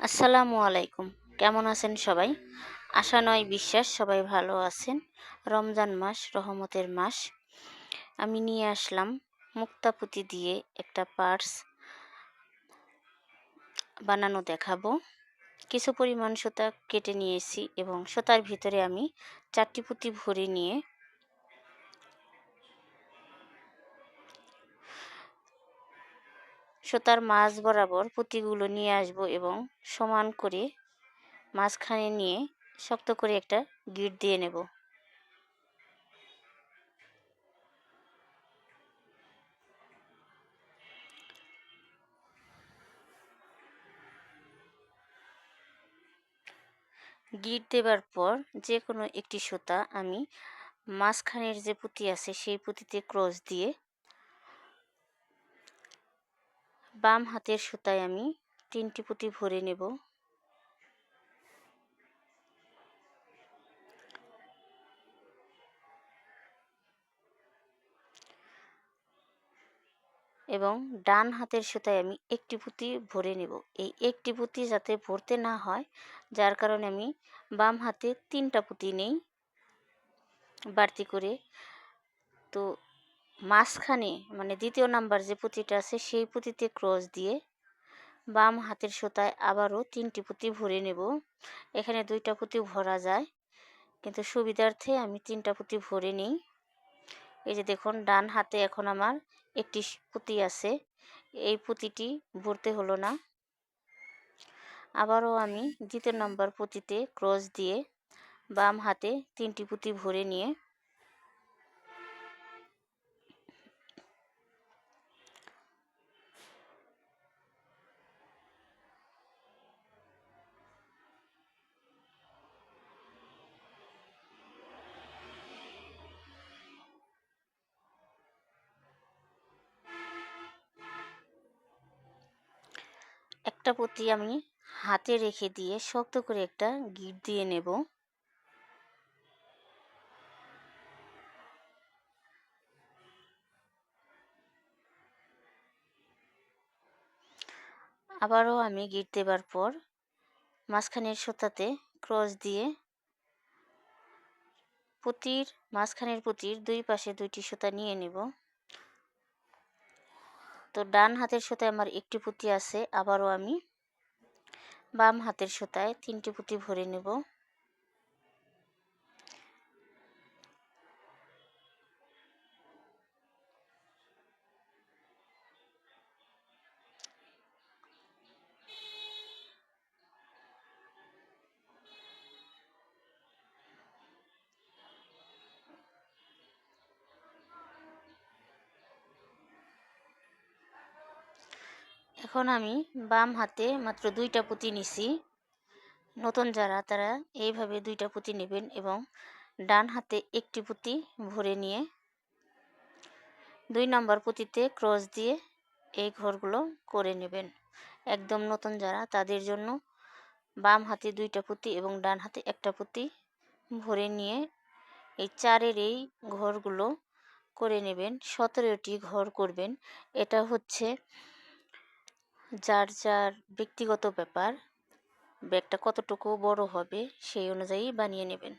আসসালামু আলাইকুম। কেমন আছেন সবাই? আশা নয় বিশ্বাস সবাই ভালো আছেন। রমজান মাস রহমতের মাস। আমি নিয়ে আসলাম মুক্তা পুঁতি দিয়ে একটা পার্স বানানো দেখাবো। কিছু পরিমাণ সুতা কেটে নিয়েছি এবং সুতার ভিতরে আমি 4টি পুঁতি ভরে নিয়ে সুতার মাঝ বরাবর পুঁতিগুলো নিয়ে আসব এবং সমান করে মাঝখানে নিয়ে শক্ত করে একটা গিঁট দিয়ে নেব। গিঁট দেবার পর যে কোনো একটি সুতা আমি মাঝখানের যে পুঁতি আছে সেই পুঁতিতে ক্রস দিয়ে বাম হাতের সুতায় আমি 3টি পুঁতি ভরে নেব। এবং ডান হাতের সুতায় আমি একটি পুঁতি ভরে নেব। এই একটি পুঁতি যাতে ভরতে না হয়, যার কারণে আমি বাম হাতে 3টা পুঁতি নেই বাড়তি করে। তো মাঝখানে মানে দ্বিতীয় নাম্বার যে পুঁতিটা আছে সেই পুঁতিতে ক্রস দিয়ে বাম হাতের সুতায় আবারও 3টি পুঁতি ভরে নেব। এখানে 2টা পুঁতি ভরা যায়, কিন্তু সুবিধার্থে আমি 3টা পুঁতি ভরে নিই। এই যে দেখুন, ডান হাতে এখন আমার একটি পুঁতি আছে, এই পুঁতিটি ভরতে হলো না। আবারও আমি দ্বিতীয় নম্বর পুঁতিতে ক্রস দিয়ে বাম হাতে 3টি পুঁতি ভরে নিয়ে একটা পুঁতি আমি হাতে রেখে দিয়ে শক্ত করে একটা গিঁট দিয়ে নেব। আবারও আমি গিঁট দেবার পর মাঝখানের সুতাতে ক্রস দিয়ে পুঁতির মাঝখানের পুঁতির 2 পাশে 2টি সুতা নিয়ে নেব। তো ডান হাতের সুতায় আমার একটি পুঁতি আছে, আবারও আমি বাম হাতের সুতায় 3টি পুঁতি ভরে নেব। এখন আমি বাম হাতে মাত্র 2টা পুঁতি নিছি। নতুন যারা তারা এইভাবে 2টা পুঁতি নেবেন এবং ডান হাতে একটি পুঁতি ভরে নিয়ে 2 নম্বর পুঁতিতে ক্রস দিয়ে এই ঘরগুলো করে নেবেন। একদম নতুন যারা তাদের জন্য বাম হাতে 2টা পুঁতি এবং ডান হাতে একটা পুঁতি ভরে নিয়ে এই 4-এর এই ঘরগুলো করে নেবেন। 17টি ঘর করবেন। এটা হচ্ছে যার যার ব্যক্তিগত ব্যাপার। ব্যাগটা কতটুকু বড় হবে সেই অনুযায়ী বানিয়ে নেবেন।